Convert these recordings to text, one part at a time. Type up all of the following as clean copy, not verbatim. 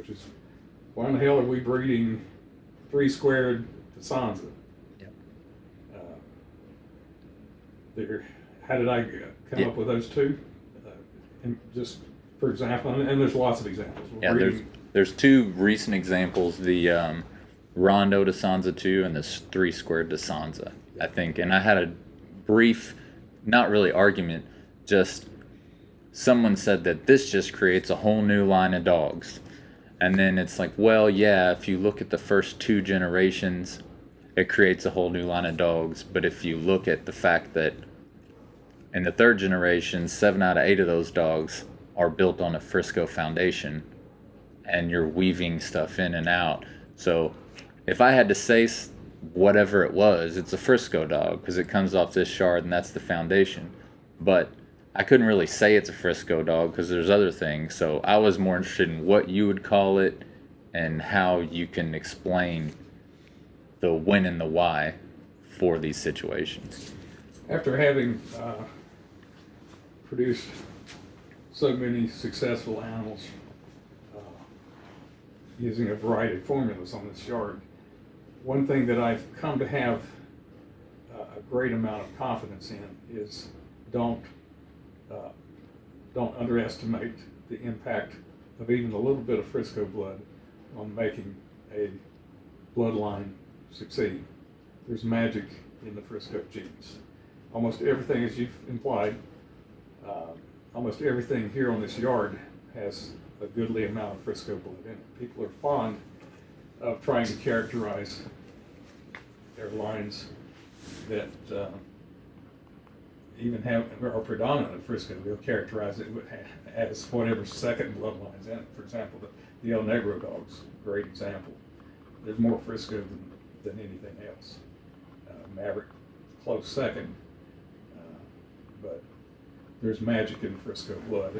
which is, why in the hell are we breeding 3-squared Desanza? Yep. How did I come up with those two? And just for example, and there's lots of examples. There's two recent examples: the Rondo Desanza 2 and this 3-squared Desanza, I think. And I had a brief, not really argument, just someone said that this just creates a whole new line of dogs. And then it's like, well, yeah, if you look at the first 2 generations, it creates a whole new line of dogs. But if you look at the fact that in the 3rd generation, 7 out of 8 of those dogs are built on a Frisco foundation, and you're weaving stuff in and out. So if I had to say whatever it was, it's a Frisco dog because it comes off this shard and that's the foundation. But I couldn't really say it's a Frisco dog because there's other things. So I was more interested in what you would call it and how you can explain the when and the why for these situations. After having produced so many successful animals using a variety of formulas on this yard, one thing that I've come to have a great amount of confidence in is don't underestimate the impact of even a little bit of Frisco blood on making a bloodline succeed. There's magic in the Frisco genes. Almost everything, as you've implied, almost everything here on this yard has a goodly amount of Frisco blood in it. People are fond of trying to characterize their lines that even are predominant of Frisco. They'll characterize it as whatever second bloodlines in it. For example, the El Negro dog's a great example. There's more Frisco than anything else. Maverick, close second, but there's magic in Frisco blood.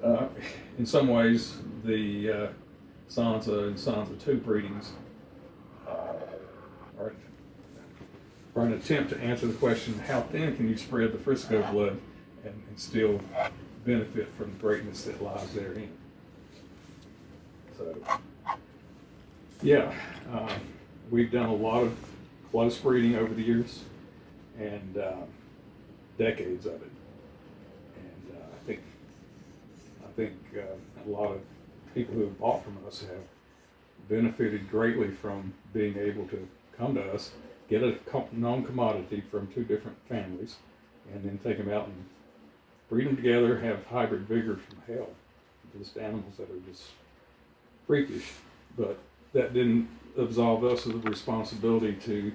And in some ways, the Sansa and Sansa 2 breedings are an attempt to answer the question, how thin can you spread the Frisco blood and still benefit from the greatness that lies therein? So, yeah, we've done a lot of close breeding over the years, and decades of it. And I think a lot of people who have bought from us have benefited greatly from being able to come to us, get a known commodity from 2 different families, and then take them out and breed them together, have hybrid vigor from hell. Just animals that are just freakish. But that didn't absolve us of the responsibility to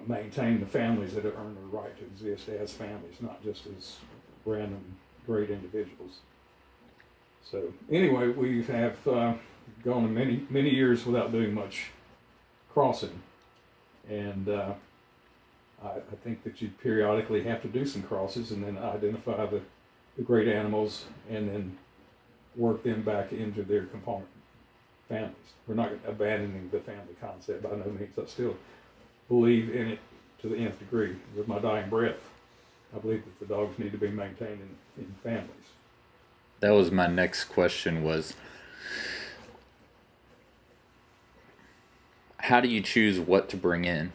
maintain the families that have earned the right to exist as families, not just as random great individuals. So anyway, we have gone many years without doing much crossing, and I think that you periodically have to do some crosses and then identify the great animals and then work them back into their component families. We're not abandoning the family concept by no means. I still believe in it to the nth degree. With my dying breath, I believe that the dogs need to be maintained in families. That was my next question, was how do you choose what to bring in?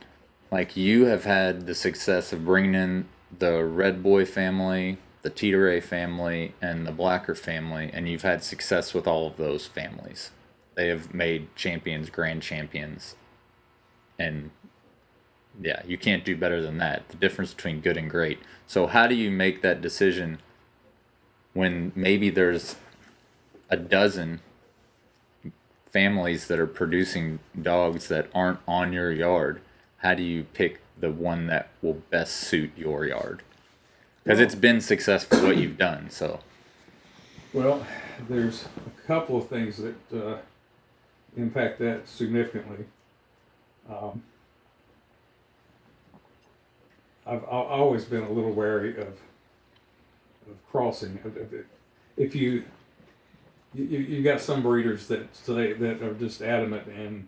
Like, you have had the success of bringing in the Red Boy family, the Teteray family, and the Blacker family, and you've had success with all of those families. They have made champions, grand champions, and yeah, you can't do better than that. The difference between good and great. So how do you make that decision when maybe there's a dozen families that are producing dogs that aren't on your yard? How do you pick the one that will best suit your yard? Because it's been successful what you've done. So, well, there's a couple of things that impact that significantly. I've always been a little wary of crossing. If you got some breeders that are just adamant and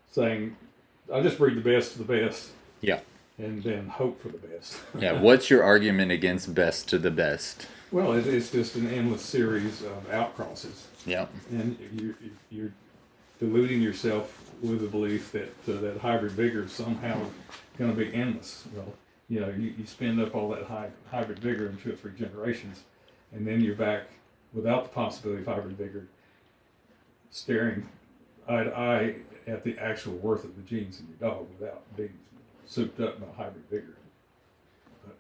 saying, "I'll just breed the best of the best." yeah. and then hope for the best. Yeah, what's your argument against best to the best? Well, it's just an endless series of outcrosses. Yep. And you're deluding yourself with the belief that that hybrid vigor is somehow going to be endless. Well, you spend up all that hybrid vigor in 2 or 3 generations, and then you're back without the possibility of hybrid vigor, staring eye to eye at the actual worth of the genes in your dog without being souped up by hybrid vigor. But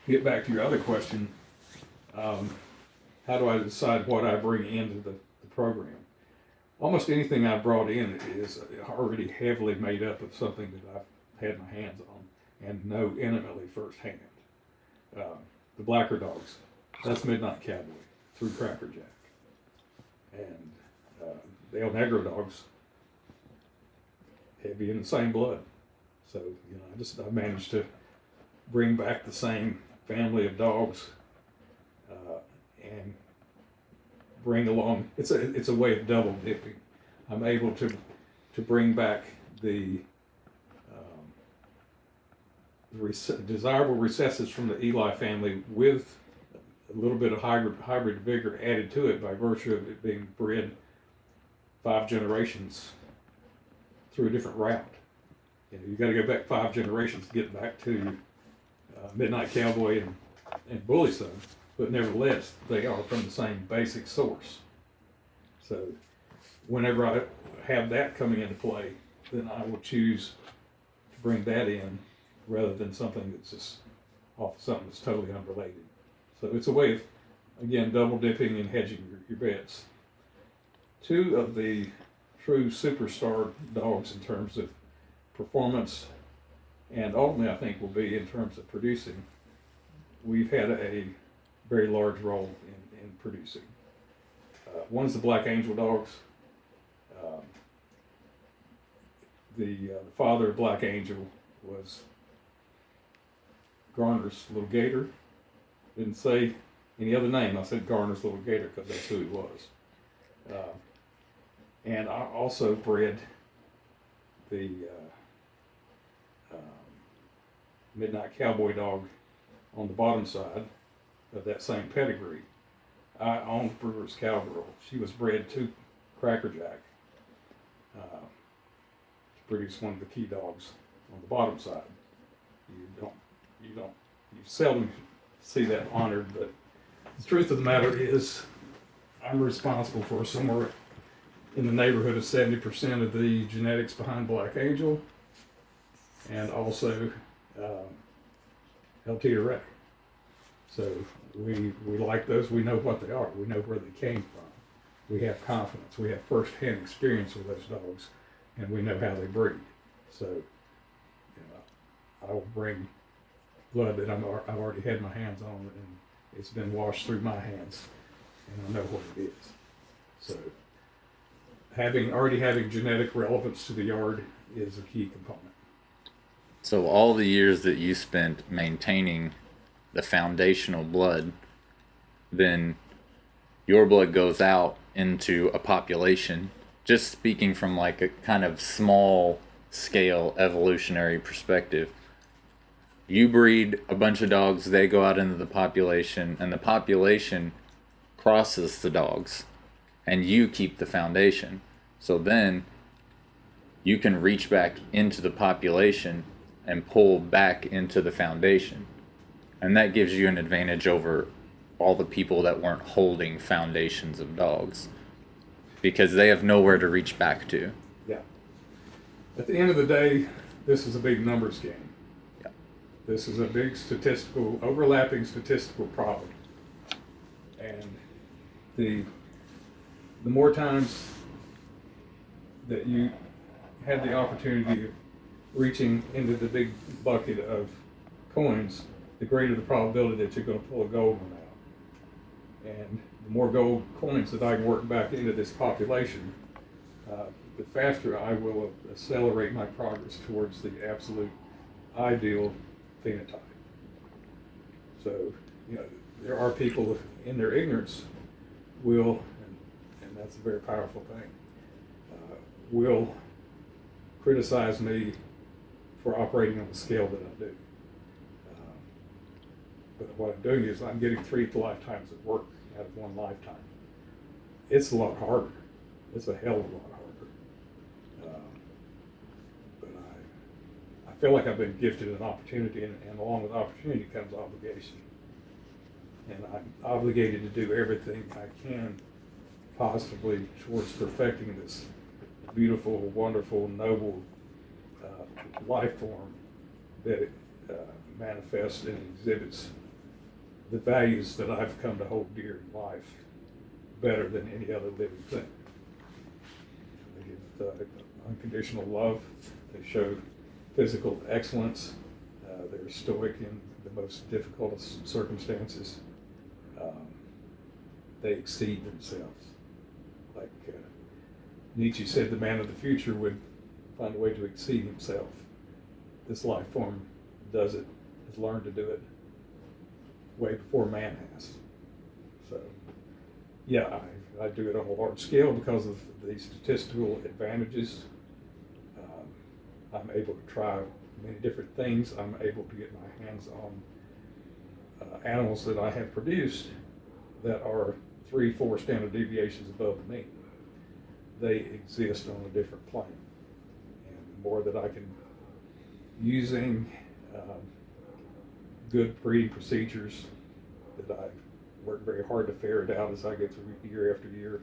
to get back to your other question, how do I decide what I bring into the program? Almost anything I brought in is already heavily made up of something that I've had my hands on and know intimately firsthand. The blacker dogs, that's Midnight Cowboy through Cracker Jack. And the El Negro dogs, heavy in the same blood. So, I managed to bring back the same family of dogs and bring along, it's a way of double dipping. I'm able to bring back the desirable recessives from the Eli family with a little bit of hybrid vigor added to it by virtue of it being bred 5 generations through a different route. You got to go back 5 generations to get back to Midnight Cowboy and Bully Son, but nevertheless, they are from the same basic source. So whenever I have that coming into play, then I will choose to bring that in rather than something that's just off of something that's totally unrelated. So it's a way of, again, double dipping and hedging your bets. 2 of the true superstar dogs in terms of performance, and ultimately I think will be in terms of producing, we've had a very large role in producing. One's the Black Angel dogs. The father of Black Angel was Garner's little gator. Didn't say any other name. I said Garner's little gator because that's who he was. And I also bred the Midnight Cowboy dog on the bottom side of that same pedigree. I owned Brewer's Cowgirl. She was bred to Cracker Jack to produce one of the key dogs on the bottom side. You seldom see that honored, but the truth of the matter is I'm responsible for somewhere in the neighborhood of 70% of the genetics behind Black Angel, and also LT to Ray. So we like those. We know what they are. We know where they came from. We have confidence. We have first-hand experience with those dogs, and we know how they breed. So I will bring blood that I've already had my hands on, and it's been washed through my hands, and I know what it is. So already having genetic relevance to the yard is a key component. So all the years that you spent maintaining the foundational blood, then your blood goes out into a population, just speaking from like a kind of small scale evolutionary perspective. You breed a bunch of dogs, they go out into the population, and the population crosses the dogs, and you keep the foundation. So then you can reach back into the population and pull back into the foundation. And that gives you an advantage over all the people that weren't holding foundations of dogs, because they have nowhere to reach back to. Yeah. At the end of the day, this is a big numbers game. Yeah. This is a big overlapping statistical problem. And the more times that you had the opportunity of reaching into the big bucket of coins, the greater the probability that you're going to pull a gold one out. And the more gold coins that I can work back into this population, the faster I will accelerate my progress towards the absolute ideal phenotype. So, there are people in their ignorance will, and that's a very powerful thing, will criticize me for operating on the scale that I do. But what I'm doing is I'm getting 3 lifetimes of work out of one lifetime. It's a lot harder. It's a hell of a lot harder. But I feel like I've been gifted an opportunity, and along with opportunity comes obligation. And I'm obligated to do everything I can positively towards perfecting this beautiful, wonderful, noble life form that manifests and exhibits the values that I've come to hold dear in life better than any other living thing. They give unconditional love. They show physical excellence. They're stoic in the most difficult of circumstances. They exceed themselves. Like Nietzsche said, the man of the future would find a way to exceed himself. This life form does it, has learned to do it way before man has. So, yeah, I do it on a large scale because of the statistical advantages. I'm able to try many different things. I'm able to get my hands on animals that I have produced that are 3-4 standard deviations above the mean. They exist on a different plane. And the more that I can, using good breeding procedures that I work very hard to ferret out as I go through year after year,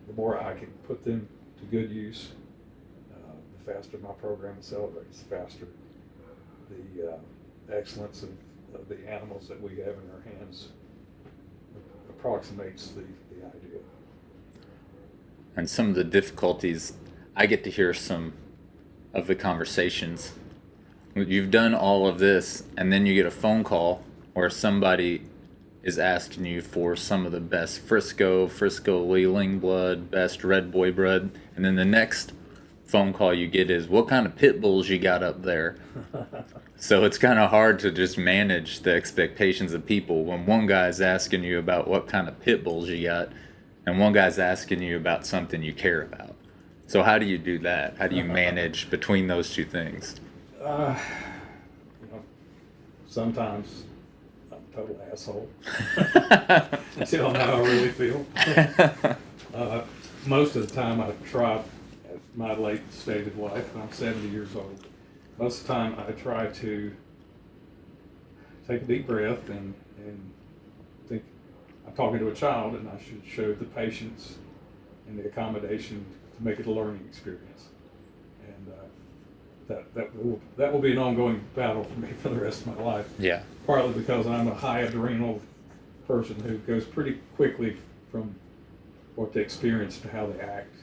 the more I can put them to good use, the faster my program accelerates, the faster the excellence of the animals that we have in our hands approximates the ideal. And some of the difficulties, I get to hear some of the conversations. You've done all of this, and then you get a phone call where somebody is asking you for some of the best Frisco Lealing blood, best Red Boy blood, and then the next phone call you get is, what kind of pit bulls you got up there? So it's kind of hard to just manage the expectations of people when one guy's asking you about what kind of pit bulls you got, and one guy's asking you about something you care about. So how do you do that? How do you manage between those two things? Sometimes I'm a total asshole until now I really feel. Most of the time I try, at my late stage of life, I'm 70 years old, most of the time I try to take a deep breath and think I'm talking to a child, and I should show the patience and the accommodation to make it a learning experience. And that will be an ongoing battle for me for the rest of my life. Yeah. Partly because I'm a high adrenal person who goes pretty quickly from what they experience to how they act.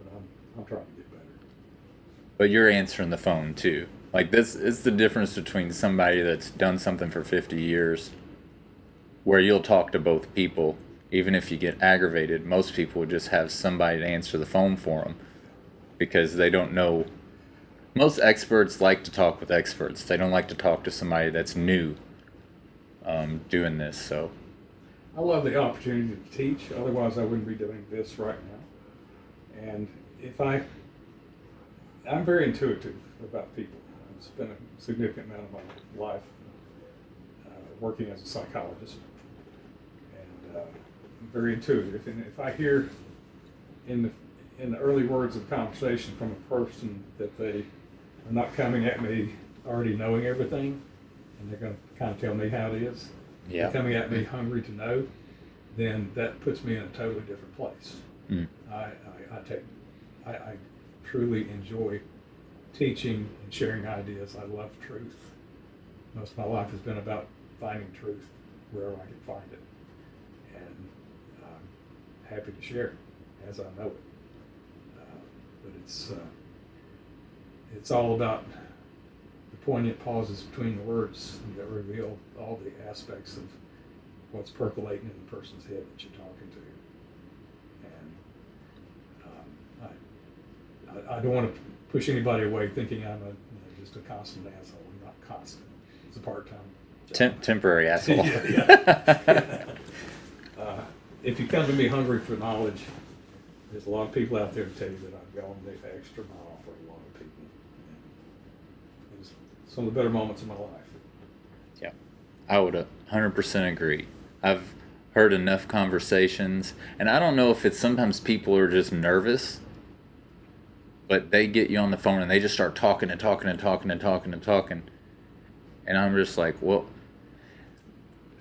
But I'm trying to get better. But you're answering the phone too. Like, this is the difference between somebody that's done something for 50 years, where you'll talk to both people. Even if you get aggravated, most people would just have somebody to answer the phone for them because they don't know. Most experts like to talk with experts. They don't like to talk to somebody that's new doing this. So I love the opportunity to teach. Otherwise, I wouldn't be doing this right now. And I'm very intuitive about people. I've spent a significant amount of my life working as a psychologist, and I'm very intuitive. And if I hear in the early words of conversation from a person that they are not coming at me already knowing everything, and they're going to kind of tell me how it is, yeah, they're coming at me hungry to know, then that puts me in a totally different place. Mm. I truly enjoy teaching and sharing ideas. I love truth. Most of my life has been about finding truth wherever I can find it, and I'm happy to share it as I know it. But it's all about the poignant pauses between the words that reveal all the aspects of what's percolating in the person's head that you're talking to. And I don't want to push anybody away thinking I'm just a constant asshole. I'm not constant. It's a part-time job. Temporary asshole. Yeah. If you come to me hungry for knowledge, there's a lot of people out there to tell you that I've gone the extra mile for a lot of people. And it's some of the better moments of my life. I would 100% agree. I've heard enough conversations, and I don't know if it's sometimes people are just nervous, but they get you on the phone and they just start talking and talking and talking and talking and talking. And I'm just like, well,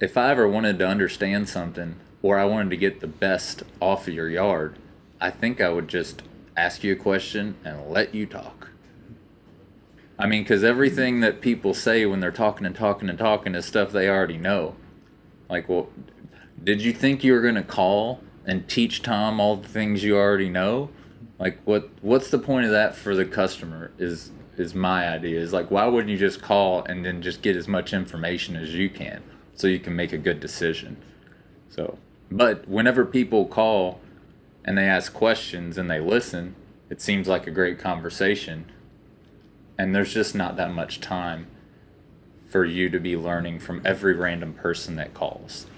if I ever wanted to understand something or I wanted to get the best off of your yard, I think I would just ask you a question and let you talk. I mean, because everything that people say when they're talking and talking and talking is stuff they already know. Like, well, did you think you were going to call and teach Tom all the things you already know? Like, what's the point of that for the customer is my idea. Is like, why wouldn't you just call and then just get as much information as you can so you can make a good decision? So, but whenever people call and they ask questions and they listen, it seems like a great conversation. And there's just not that much time for you to be learning from every random person that calls,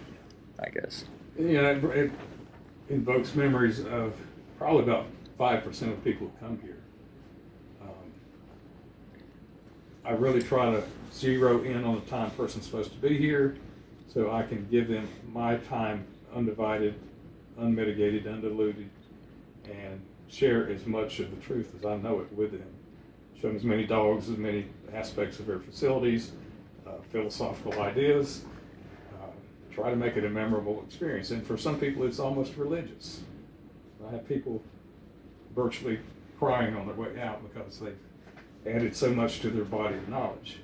I guess. It invokes memories of probably about 5% of the people who come here. I really try to zero in on the time a person's supposed to be here so I can give them my time, undivided, unmitigated, undiluted, and share as much of the truth as I know it with them. Show them as many dogs, as many aspects of their facilities, philosophical ideas, try to make it a memorable experience. And for some people, it's almost religious. I have people virtually crying on their way out because they've added so much to their body of knowledge.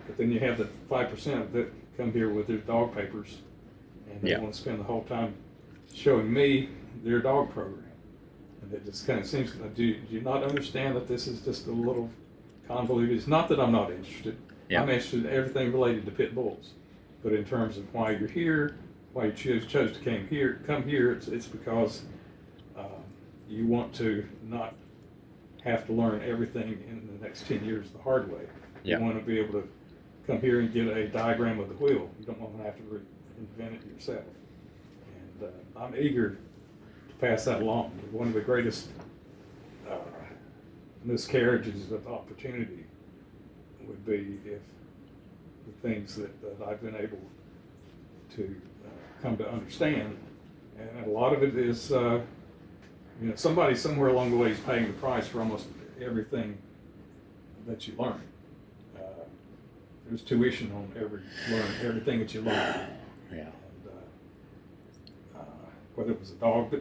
But then you have the 5% that come here with their dog papers, and they want to spend the whole time showing me their dog program. And it just kind of seems, do you not understand that this is just a little convoluted? It's not that I'm not interested. Yeah. I'm interested in everything related to pit bulls. But in terms of why you're here, why you chose to come here, it's because you want to not have to learn everything in the next 10 years the hard way. Yeah. You want to be able to come here and get a diagram of the wheel. You don't want to have to reinvent it yourself. And I'm eager to pass that along. One of the greatest miscarriages of opportunity would be if the things that I've been able to come to understand, and a lot of it is somebody somewhere along the way is paying the price for almost everything that you learn. There's tuition on everything that you learn. Yeah. And, whether it was a dog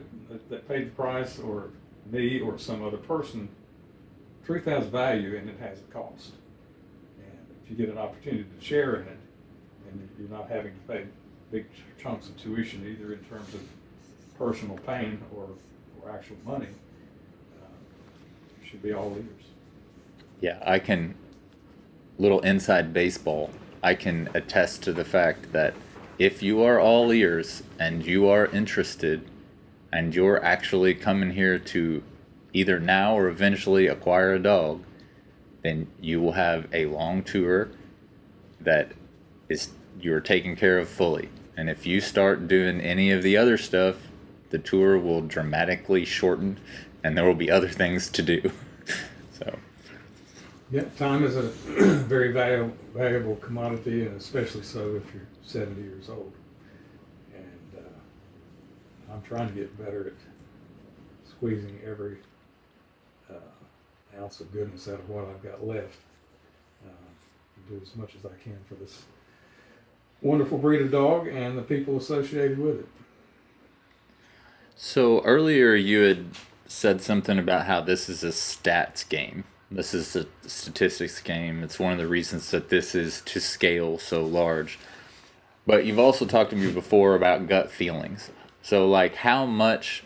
that paid the price, or me, or some other person, truth has value and it has a cost. And if you get an opportunity to share in it, and you're not having to pay big chunks of tuition, either in terms of personal pain or actual money, you should be all ears. Yeah, I can, little inside baseball, I can attest to the fact that if you are all ears and you are interested and you're actually coming here to either now or eventually acquire a dog, then you will have a long tour that is you're taken care of fully. And if you start doing any of the other stuff, the tour will dramatically shorten and there will be other things to do. So Yeah, time is a very valuable commodity, and especially so if you're 70 years old. And I'm trying to get better at squeezing every ounce of goodness out of what I've got left. Do as much as I can for this wonderful breed of dog and the people associated with it. So earlier you had said something about how this is a stats game. This is a statistics game. It's one of the reasons that this is to scale so large. But you've also talked to me before about gut feelings. So like, how much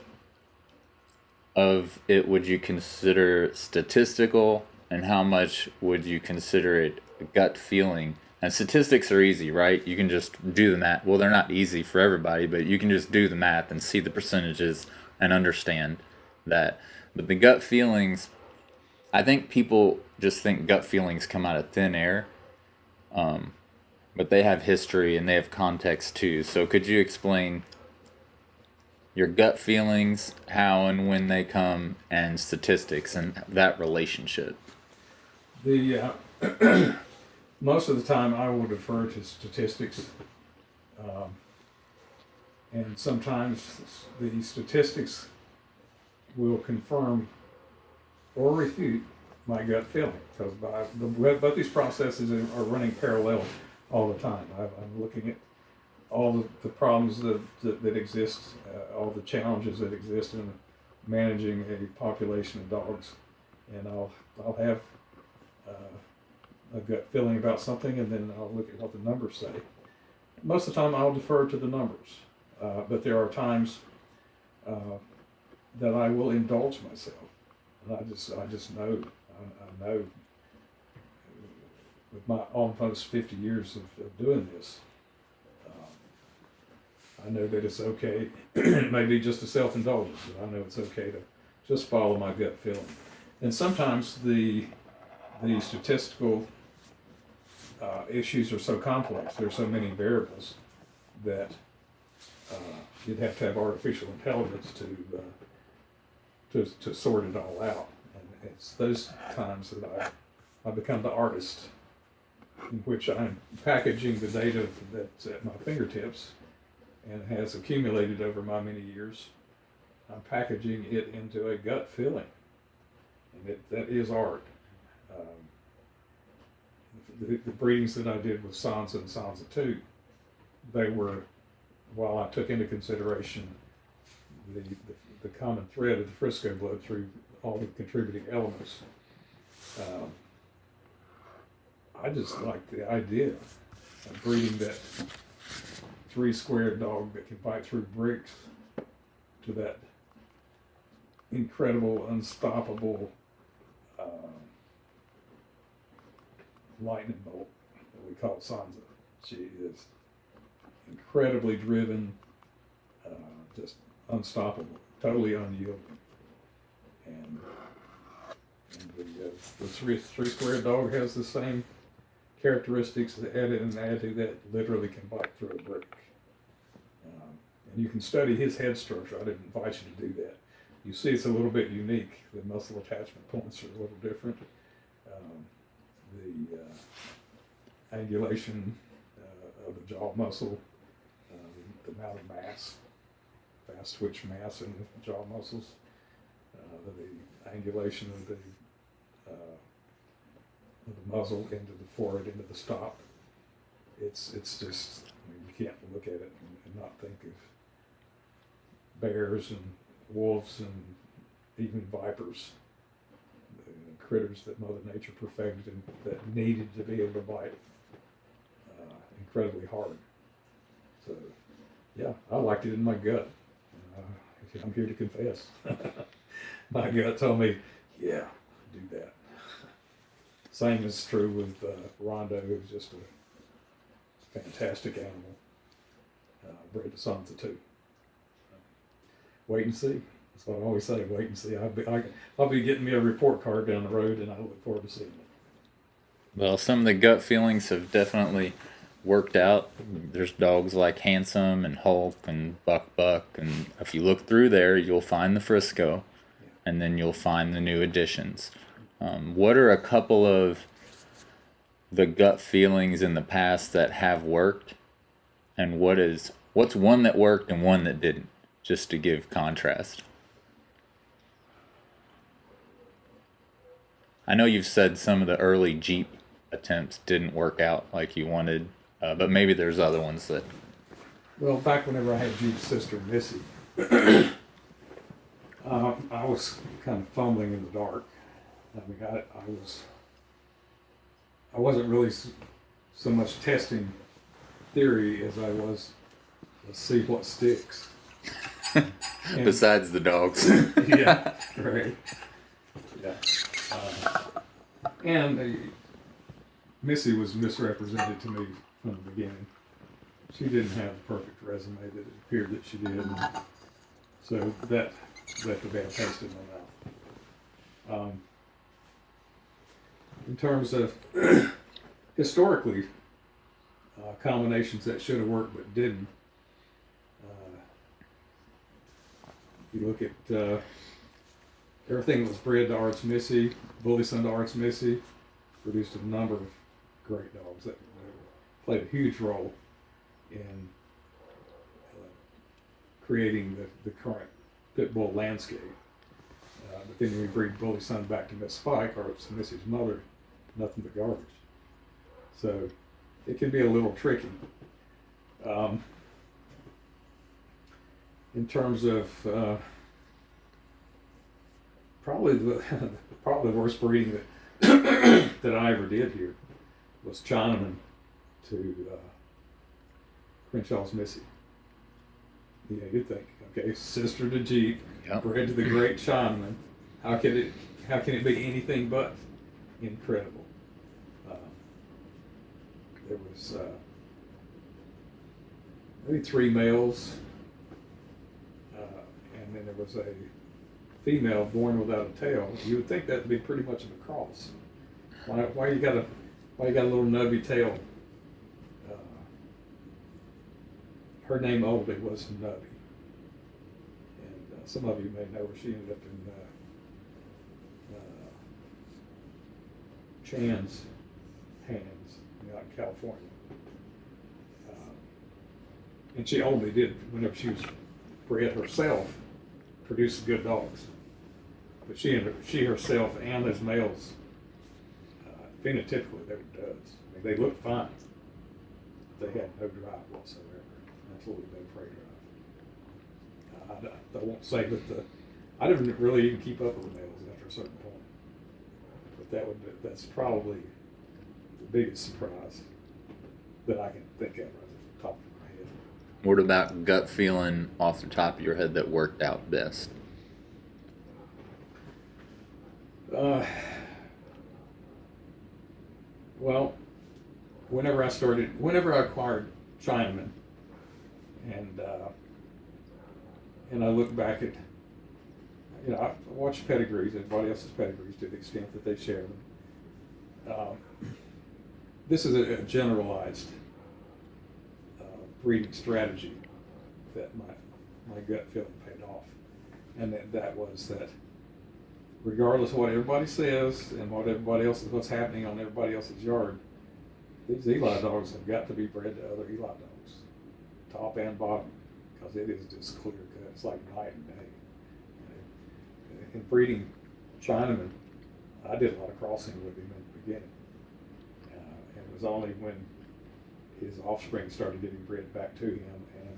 of it would you consider statistical and how much would you consider it gut feeling? And statistics are easy, right? You can just do the math. Well, they're not easy for everybody, but you can just do the math and see the percentages and understand that. But the gut feelings, I think people just think gut feelings come out of thin air, but they have history and they have context too. So could you explain your gut feelings, how and when they come, and statistics and that relationship? The most of the time I will defer to statistics. Um, and sometimes the statistics will confirm or refute my gut feeling, because both these processes are running parallel all the time. I'm looking at all the problems that exist, all the challenges that exist in managing a population of dogs, and I'll have a gut feeling about something, and then I'll look at what the numbers say. Most of the time, I'll defer to the numbers, but there are times that I will indulge myself, and I just know. I know with my almost 50 years of doing this, I know that it's okay. It may be just a self-indulgence, but I know it's okay to just follow my gut feeling. And sometimes the statistical issues are so complex, there are so many variables that you'd have to have artificial intelligence to sort it all out. And it's those times that I become the artist, in which I'm packaging the data that's at my fingertips and has accumulated over my many years. I'm packaging it into a gut feeling, and that is art. The breedings that I did with Sansa and Sansa 2, they were, while I took into consideration the common thread of the Frisco blood through all the contributing elements, I just like the idea of breeding that 3-squared dog that can bite through bricks to that incredible, unstoppable lightning bolt that we call Sansa. She is incredibly driven, just unstoppable, totally unyielding. And the three-squared dog has the same characteristics that add to that, literally can bite through a brick. And you can study his head structure. I didn't invite you to do that. You see it's a little bit unique. The muscle attachment points are a little different. The angulation of the jaw muscle, the amount of mass, fast twitch mass in the jaw muscles, the angulation of the muzzle into the forehead, into the stop. It's just, you can't look at it and not think of bears and wolves and even vipers, the critters that Mother Nature perfected and that needed to be able to bite incredibly hard. So, yeah, I liked it in my gut. I'm here to confess. My gut told me, yeah, do that. Same is true with Rondo, who's just a fantastic animal, bred to Sansa too. Wait and see. That's what I always say, wait and see. I'll be getting me a report card down the road, and I look forward to seeing it. Well, some of the gut feelings have definitely worked out. There's dogs like Handsome and Hulk and Buck, and if you look through there, you'll find the Frisco, and then you'll find the new additions. What are a couple of the gut feelings in the past that have worked, and what's one that worked and one that didn't, just to give contrast? I know you've said some of the early Jeep attempts didn't work out like you wanted, but maybe there's other ones that... Well, back whenever I had Jeep's sister, Missy, I was kind of fumbling in the dark. I mean, I wasn't really so much testing theory as I was, let's see what sticks. Besides the dogs. Yeah, right. Yeah. And Missy was misrepresented to me from the beginning. She didn't have the perfect resume that it appeared that she did. So that left a bad taste in my mouth. In terms of historically, combinations that should have worked but didn't, you look at everything that was bred to Arts Missy, Bully Son to Arts Missy, produced a number of great dogs that played a huge role in creating the current pit bull landscape. But then we breed Bully Son back to Miss Spike, or it's Missy's mother, nothing but garbage. So it can be a little tricky. In terms of probably the worst breeding that that I ever did here was Chinaman to Crenshaw's Missy. Yeah, you'd think, okay, sister to Jeep, Yep. bred to the great Chinaman. How can it be anything but incredible? There was maybe 3 males, and then there was a female born without a tail. You would think that'd be pretty much of a cross. Why you got a little nubby tail? Her name Oldie was Nubby, and some of you may know her. She ended up in Chan's hands out in California, and she only did, whenever she was bred herself, produce good dogs. But she herself and those males, phenotypically, they were duds. I mean, they looked fine. They had no drive whatsoever. Absolutely no prey drive. I won't say that I didn't really even keep up with the males after a certain point. But that's probably the biggest surprise that I can think of right off the top of my head. What about gut feeling off the top of your head that worked out best? Well, whenever I acquired Chinaman, and I look back at, I watch pedigrees, everybody else's pedigrees to the extent that they share them. This is a generalized breeding strategy that my gut feeling paid off, and that was that regardless of what everybody says and what's happening on everybody else's yard, these Eli dogs have got to be bred to other Eli dogs, top and bottom, because it is just clear cut. It's like night and day. In breeding Chinaman, I did a lot of crossing with him in the beginning, and it was only when his offspring started getting bred back to him, and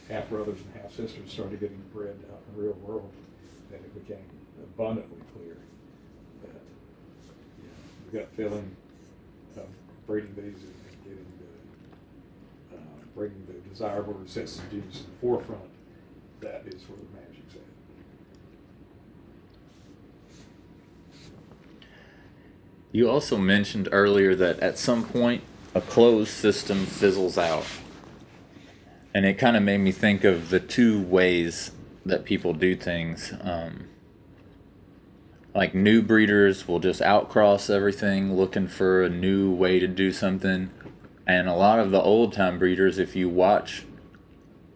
half brothers and half sisters started getting bred out in the real world, that it became abundantly clear that the gut feeling of breeding these and getting bringing the desirable recessive genes to the forefront, that is where the magic's at. You also mentioned earlier that at some point a closed system fizzles out. And it kind of made me think of the 2 ways that people do things. Like new breeders will just outcross everything, looking for a new way to do something. And a lot of the old time breeders, if you watch,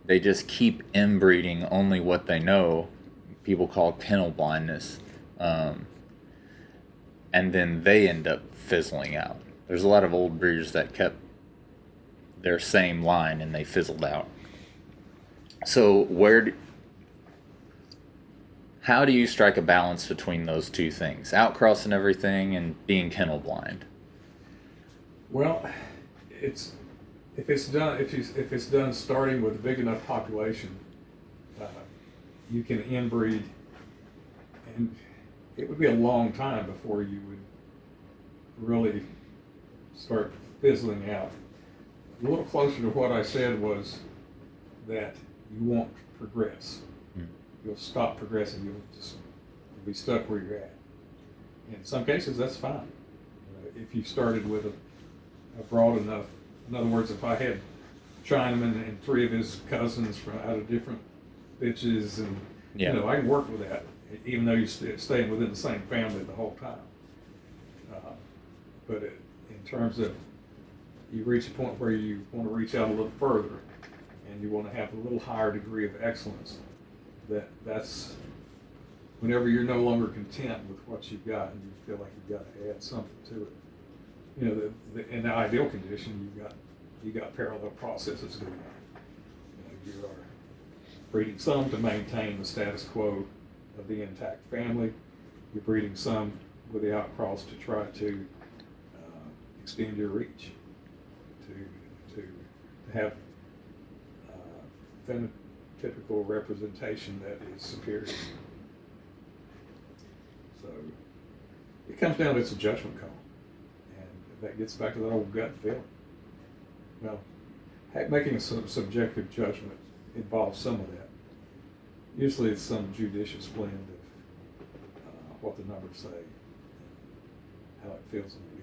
they just keep inbreeding only what they know. People call kennel blindness. And then they end up fizzling out. There's a lot of old breeders that kept their same line and they fizzled out. So how do you strike a balance between those 2 things? Outcrossing everything and being kennel blind? Well, if it's done starting with a big enough population, you can inbreed, and it would be a long time before you would really start fizzling out. A little closer to what I said was that you won't progress. You'll stop progressing. You'll be stuck where you're at. In some cases, that's fine. If you started with a broad enough, in other words, if I had Chinaman and 3 of his cousins from out of different bitches, and I can work with that, even though you're staying within the same family the whole time. But in terms of, you reach a point where you want to reach out a little further, and you want to have a little higher degree of excellence, that's whenever you're no longer content with what you've got and you feel like you've got to add something to it. you know, in the ideal condition, you got parallel processes going on. You know, you are breeding some to maintain the status quo of the intact family. You're breeding some with the outcross to try to extend your reach, to have phenotypical representation that is superior. So it comes down to it's a judgment call, and that gets back to that old gut feeling. Well, making a subjective judgment involves some of that. Usually it's some judicious blend of what the numbers say and how it feels in the gut.